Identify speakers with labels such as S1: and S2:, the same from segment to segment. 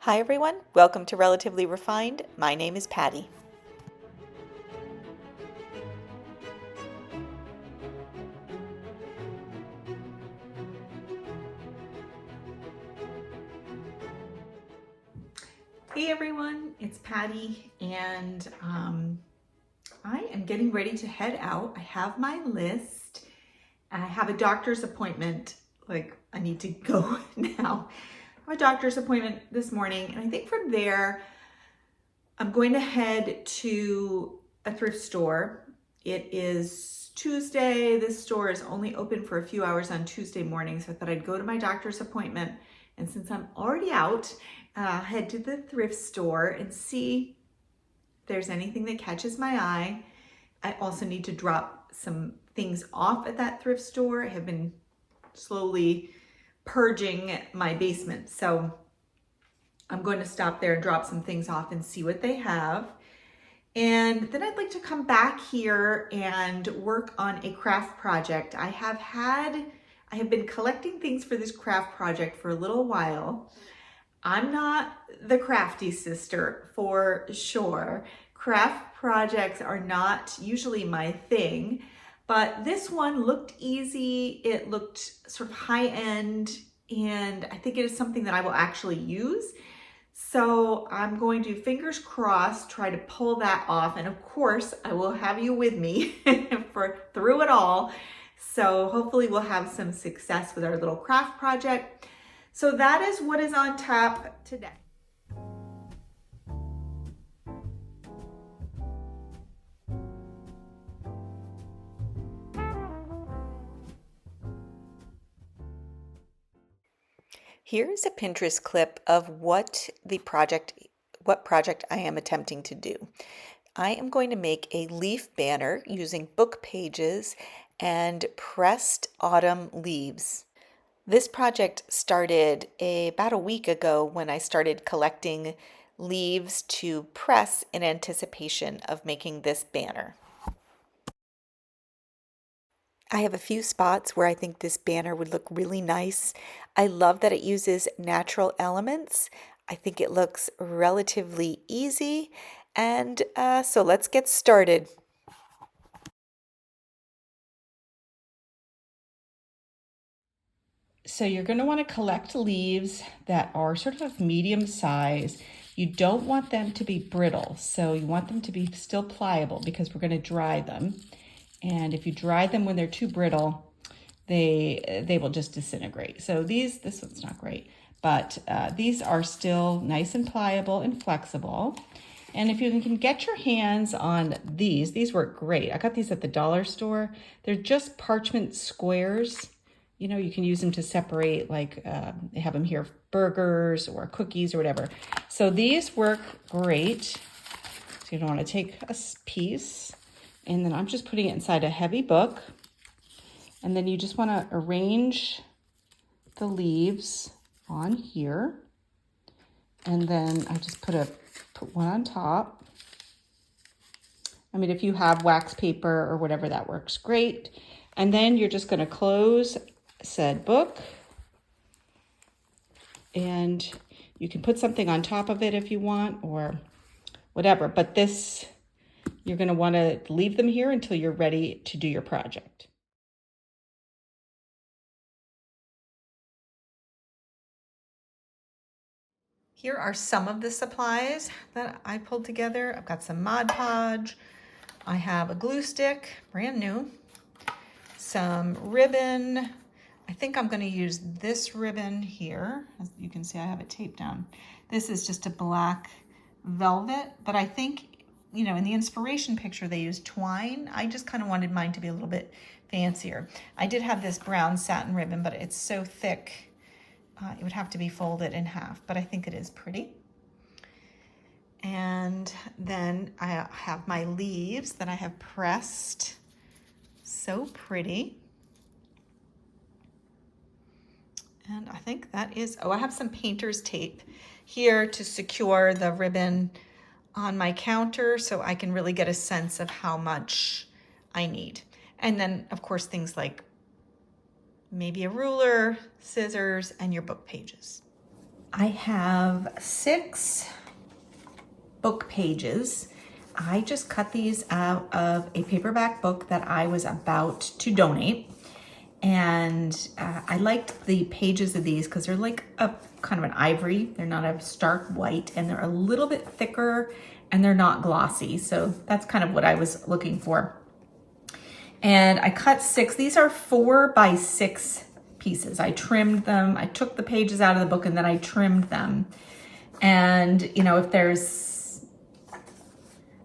S1: Hi everyone, welcome to Relatively Refined. My name is Patty. Hey everyone, it's Patty and I am getting ready to head out. I have my list. I have a doctor's appointment, I need to go now. I have a doctor's appointment this morning and I think from there I'm going to head to a thrift store. It is Tuesday. This store is only open for a few hours on Tuesday morning, so I thought I'd go to my doctor's appointment. And since I'm already out, head to the thrift store and see if there's anything that catches my eye. I also need to drop some things off at that thrift store. I have been slowly purging my basement, so I'm going to stop there and drop some things off and see what they have. And then I'd like to come back here and work on a craft project. I have been collecting things for this craft project for a little while. I'm not the crafty sister for sure. Craft projects are not usually my thing, but this one looked easy. It looked sort of high end, and I think it is something that I will actually use. So I'm going to, fingers crossed, try to pull that off. And of course, I will have you with me through it all. So hopefully we'll have some success with our little craft project. So that is what is on tap today. Here is a Pinterest clip of what project I am attempting to do. I am going to make a leaf banner using book pages and pressed autumn leaves. This project started about a week ago when I started collecting leaves to press in anticipation of making this banner. I have a few spots where I think this banner would look really nice. I love that it uses natural elements. I think it looks relatively easy. And so let's get started.
S2: So you're going to want to collect leaves that are sort of medium size. You don't want them to be brittle, so you want them to be still pliable because we're going to dry them. And if you dry them when they're too brittle, they will just disintegrate. So this one's not great, but these are still nice and pliable and flexible. And if you can get your hands on these work great. I got these at the dollar store. They're just parchment squares. You know, you can use them to separate, they have them here, burgers or cookies or whatever. So these work great. So you're going to want to take a piece, and then I'm just putting it inside a heavy book. And then you just want to arrange the leaves on here. And then I just put one on top. I mean, if you have wax paper or whatever, that works great. And then you're just going to close said book. And you can put something on top of it if you want or whatever. But you're going to want to leave them here until you're ready to do your project.
S1: Here are some of the supplies that I pulled together. I've got some Mod Podge. I have a glue stick, brand new. Some ribbon. I think I'm going to use this ribbon here. As you can see, I have it taped down. This is just a black velvet, but I think, in the inspiration picture, they used twine. I just kind of wanted mine to be a little bit fancier. I did have this brown satin ribbon, but it's so thick, it would have to be folded in half, but I think it is pretty. And then I have my leaves that I have pressed. So pretty. And I think that is, I have some painter's tape here to secure the ribbon on my counter so I can really get a sense of how much I need. And then, of course, things like maybe a ruler, scissors, and your book pages. I have 6 book pages. I just cut these out of a paperback book that I was about to donate. And I liked the pages of these because they're like a kind of an ivory. They're not a stark white, and they're a little bit thicker, and they're not glossy. So that's kind of what I was looking for. And I cut 6. These are 4 by 6 pieces. I trimmed them. I took the pages out of the book and then I trimmed them. And you know,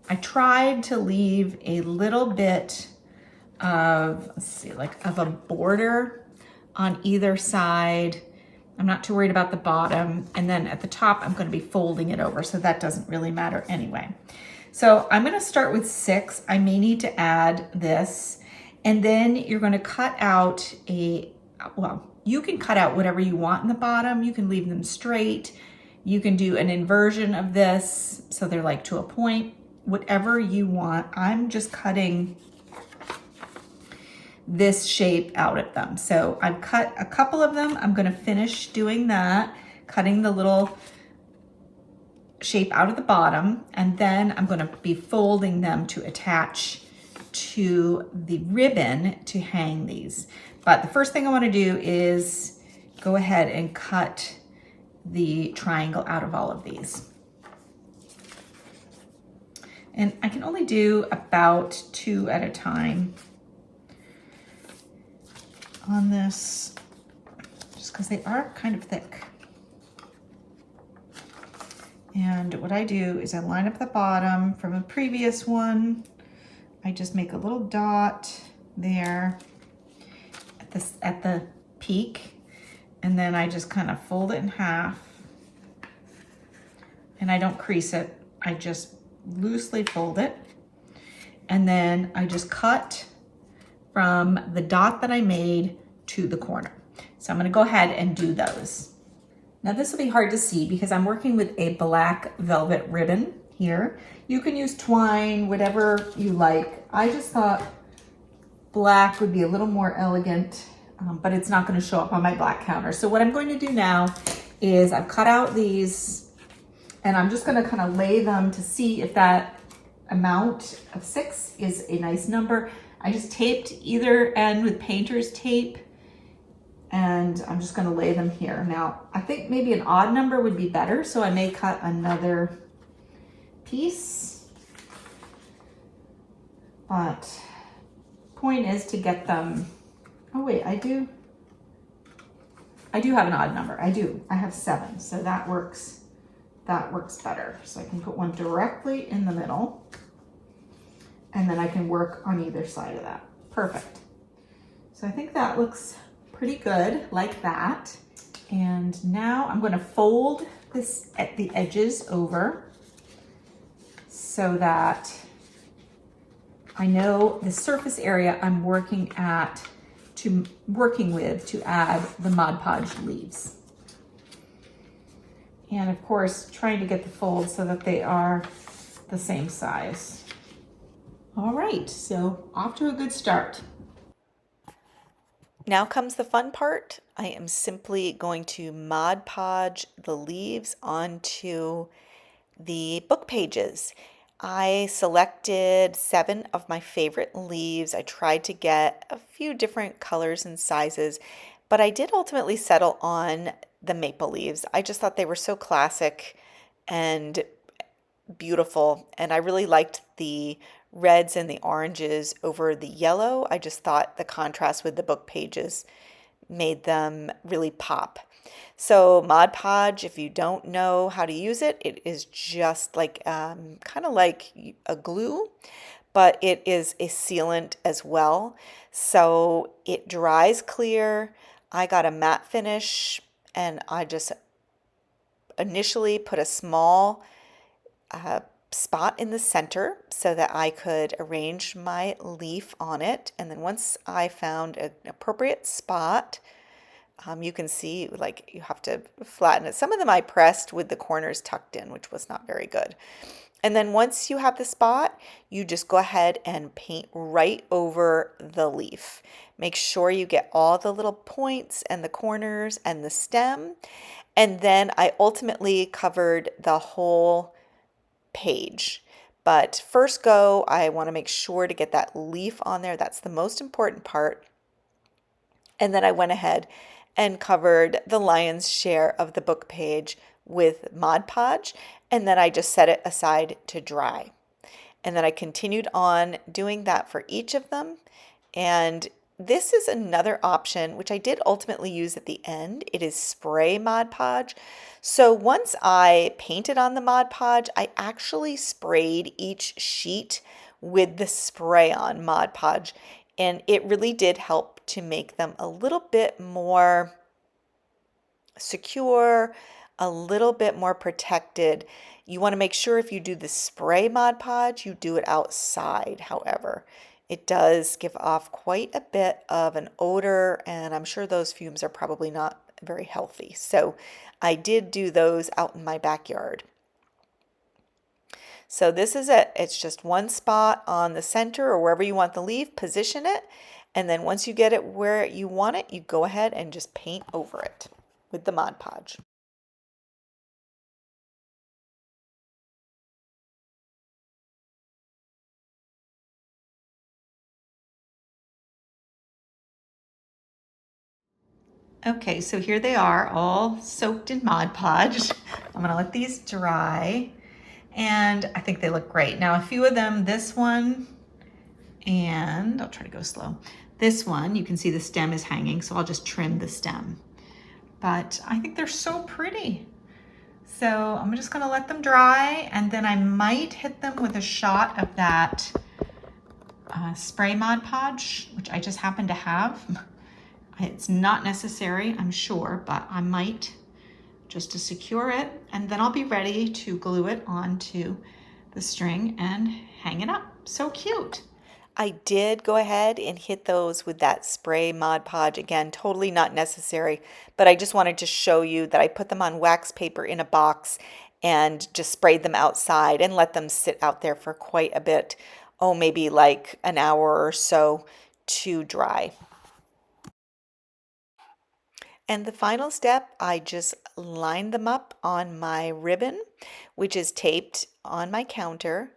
S1: I tried to leave a little bit of, let's see, like of a border on either side. I'm not too worried about the bottom. And then at the top, I'm going to be folding it over, so that doesn't really matter anyway. So I'm going to start with 6. I may need to add this. And then you're going to cut out well, you can cut out whatever you want in the bottom. You can leave them straight. You can do an inversion of this, so they're like to a point, whatever you want. I'm just cutting this shape out of them. So I've cut a couple of them. I'm going to finish doing that, cutting the little shape out of the bottom, and then I'm going to be folding them to attach to the ribbon to hang these. But the first thing I want to do is go ahead and cut the triangle out of all of these. And I can only do about 2 at a time on this, just because they are kind of thick. And what I do is I line up the bottom from a previous one. I just make a little dot there at the peak, and then I just kind of fold it in half, and I don't crease it. I just loosely fold it, and then I just cut from the dot that I made to the corner. So I'm going to go ahead and do those. Now this will be hard to see because I'm working with a black velvet ribbon here. You can use twine, whatever you like. I just thought black would be a little more elegant, but it's not going to show up on my black counter. So what I'm going to do now is I've cut out these, and I'm just going to kind of lay them to see if that amount of 6 is a nice number. I just taped either end with painter's tape, and I'm just going to lay them here. Now, I think maybe an odd number would be better, so I may cut another piece. But point is to get them, oh wait, I do have an odd number. I have 7, so that works better. So I can put one directly in the middle, and then I can work on either side of that. Perfect. So I think that looks pretty good like that. And now I'm going to fold this at the edges over so that I know the surface area I'm working with to add the Mod Podge leaves. And of course, trying to get the folds so that they are the same size. All right, so off to a good start. Now comes the fun part. I am simply going to Mod Podge the leaves onto the book pages. I selected 7 of my favorite leaves. I tried to get a few different colors and sizes, but I did ultimately settle on the maple leaves. I just thought they were so classic and beautiful, and I really liked the reds and the oranges over the yellow. I just thought the contrast with the book pages made them really pop. So Mod Podge, if you don't know how to use it, it is just like kind of like a glue, but it is a sealant as well. So it dries clear. I got a matte finish, and I just initially put a small spot in the center so that I could arrange my leaf on it. And then once I found an appropriate spot, you can see like you have to flatten it. Some of them I pressed with the corners tucked in, which was not very good. And then once you have the spot, you just go ahead and paint right over the leaf. Make sure you get all the little points and the corners and the stem.
S3: And then I ultimately covered the whole page. But first go, I want to make sure to get that leaf on there. That's the most important part. And then I went ahead and covered the lion's share of the book page with Mod Podge, and then I just set it aside to dry. And then I continued on doing that for each of them. And this is another option, which I did ultimately use at the end. It is spray Mod Podge. So once I painted on the Mod Podge, I actually sprayed each sheet with the spray on Mod Podge. And it really did help to make them a little bit more secure, a little bit more protected. You want to make sure if you do the spray Mod Podge, you do it outside, however. It does give off quite a bit of an odor, and I'm sure those fumes are probably not very healthy. So I did do those out in my backyard. So this is it. It's just one spot on the center or wherever you want the leaf, position it, and then once you get it where you want it, you go ahead and just paint over it with the Mod Podge.
S1: Okay, so here they are, all soaked in Mod Podge. I'm gonna let these dry, and I think they look great. Now, a few of them, this one, and I'll try to go slow. This one, you can see the stem is hanging, so I'll just trim the stem. But I think they're so pretty. So I'm just gonna let them dry, and then I might hit them with a shot of that spray Mod Podge, which I just happen to have. It's not necessary, I'm sure, but I might just to secure it, and then I'll be ready to glue it onto the string and hang it up. So cute.
S3: I did go ahead and hit those with that spray Mod Podge. Again, totally not necessary, but I just wanted to show you that I put them on wax paper in a box and just sprayed them outside and let them sit out there for quite a bit. Oh, maybe like an hour or so to dry. And the final step, I just lined them up on my ribbon, which is taped on my counter.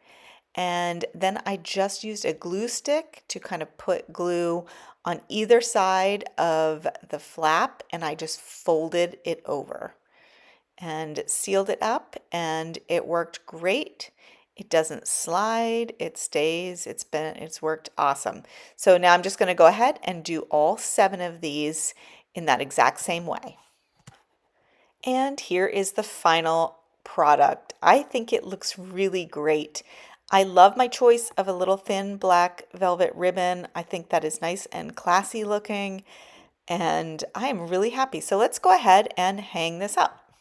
S3: And then I just used a glue stick to kind of put glue on either side of the flap, and I just folded it over and sealed it up, and it worked great. It doesn't slide, it stays, it's worked awesome. So now I'm just going to go ahead and do all 7 of these in that exact same way. And here is the final product. I think it looks really great. I love my choice of a little thin black velvet ribbon. I think that is nice and classy looking, and I am really happy. So let's go ahead and hang this up.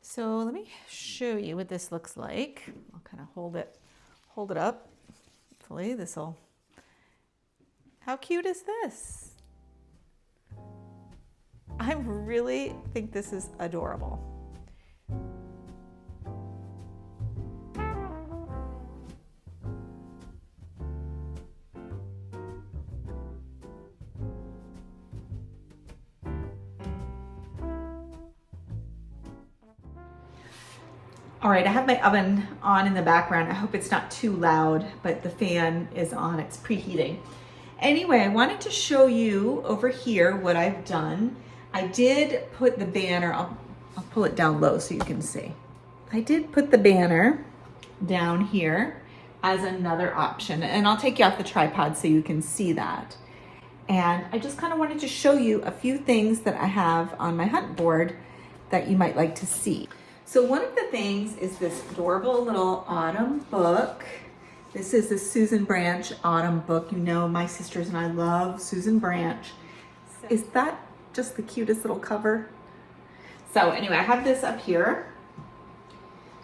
S1: So let me show you what this looks like. I'll kind of hold it up. Hopefully this'll, how cute is this? I really think this is adorable. All right, I have my oven on in the background. I hope it's not too loud, but the fan is on, it's preheating. Anyway, I wanted to show you over here what I've done. I did put the banner, I'll pull it down low so you can see. I did put the banner down here as another option, and I'll take you off the tripod so you can see that. And I just kind of wanted to show you a few things that I have on my hunt board that you might like to see. So one of the things is this adorable little autumn book. This is the Susan Branch autumn book. You know, my sisters and I love Susan Branch. Is that just the cutest little cover? So anyway, I have this up here.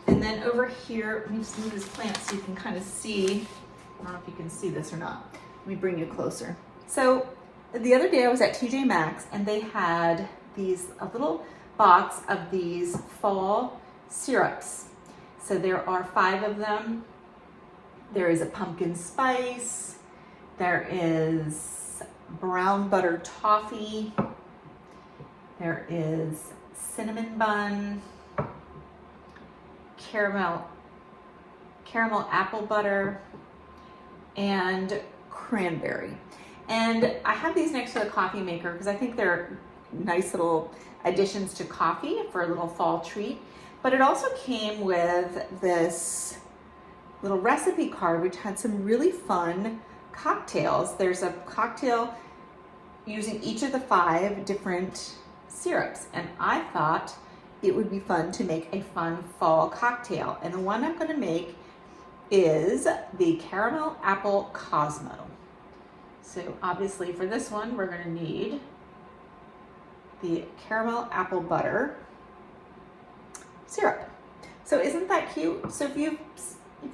S1: And then over here, let me just move this plant so you can kind of see. I don't know if you can see this or not. Let me bring you closer. So the other day I was at TJ Maxx, and they had a little box of these fall syrups. So there are 5 of them. There is a pumpkin spice, there is brown butter toffee, There is cinnamon bun, caramel apple butter, and cranberry. And I have these next to the coffee maker because I think they're nice little additions to coffee for a little fall treat. But it also came with this little recipe card which had some really fun cocktails. There's a cocktail using each of the 5 different syrups, and I thought it would be fun to make a fun fall cocktail. And the one I'm going to make is the caramel apple Cosmo. So obviously for this one we're going to need the caramel apple butter syrup. So isn't that cute? So if you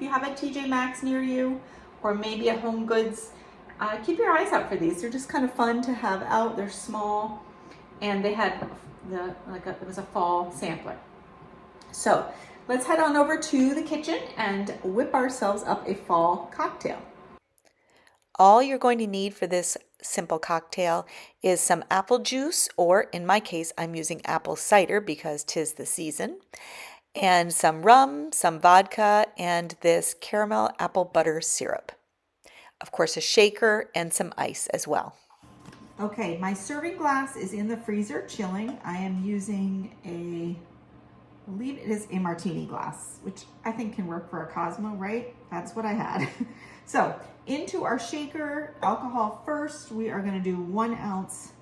S1: have a TJ Maxx near you, or maybe a Home Goods, keep your eyes out for these. They're just kind of fun to have out. They're small, and they had it was a fall sampler. So let's head on over to the kitchen and whip ourselves up a fall cocktail.
S3: All you're going to need for this simple cocktail is some apple juice, or in my case, I'm using apple cider because 'tis the season, and some rum, some vodka, and this caramel apple butter syrup. Of course, a shaker and some ice as well.
S1: Okay, my serving glass is in the freezer chilling. I am using I believe it is a martini glass, which I think can work for a Cosmo, right? That's what I had. So into our shaker, alcohol first, we are gonna do 1 ounce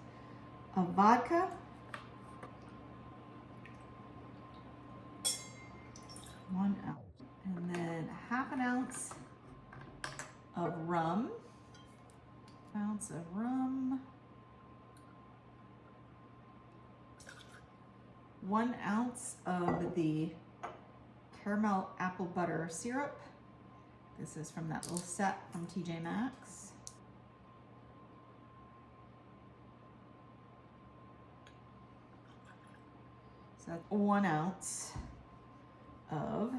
S1: of vodka. 1 ounce. And then 1/2 ounce of rum. 1 ounce of rum. 1 ounce of the caramel apple butter syrup. This is from that little set from TJ Maxx. So that's 1 ounce of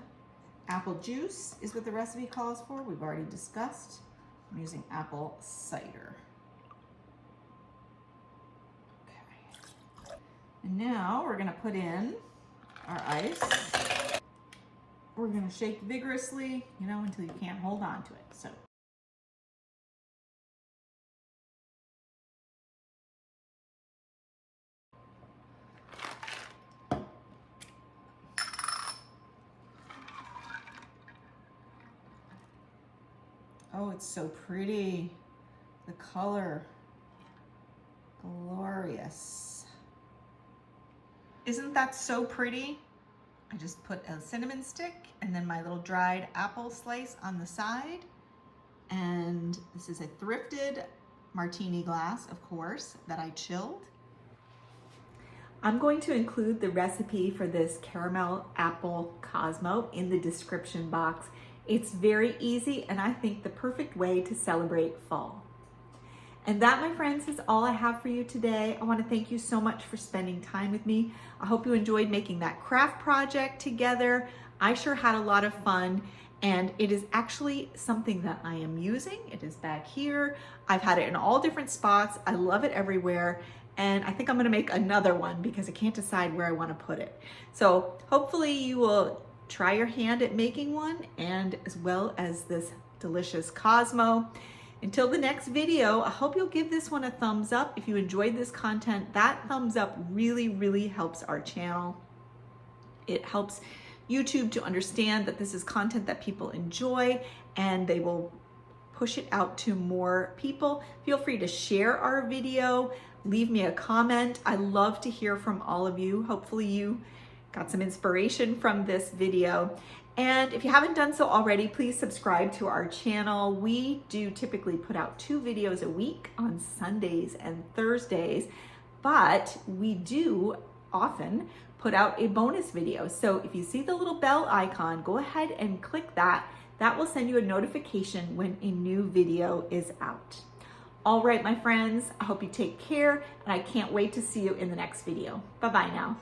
S1: apple juice is what the recipe calls for. We've already discussed. I'm using apple cider. Okay. And now we're gonna put in our ice. We're gonna shake vigorously, until you can't hold on to it. So. Oh, it's so pretty. The color, glorious. Isn't that so pretty? I just put a cinnamon stick and then my little dried apple slice on the side. And this is a thrifted martini glass, of course, that I chilled. I'm going to include the recipe for this caramel apple Cosmo in the description box. It's very easy, and I think the perfect way to celebrate fall. And that, my friends, is all I have for you today. I want to thank you so much for spending time with me. I hope you enjoyed making that craft project together. I sure had a lot of fun, and it is actually something that I am using. It is back here. I've had it in all different spots. I love it everywhere. And I think I'm gonna make another one because I can't decide where I wanna put it. So hopefully you will try your hand at making one, and as well as this delicious Cosmo. Until the next video, I hope you'll give this one a thumbs up. If you enjoyed this content, that thumbs up really, really helps our channel. It helps YouTube to understand that this is content that people enjoy, and they will push it out to more people. Feel free to share our video, leave me a comment. I love to hear from all of you. Hopefully you got some inspiration from this video. And if you haven't done so already, please subscribe to our channel. We do typically put out 2 videos a week on Sundays and Thursdays, but we do often put out a bonus video. So if you see the little bell icon, go ahead and click that. That will send you a notification when a new video is out. All right, my friends, I hope you take care, and I can't wait to see you in the next video. Bye-bye now.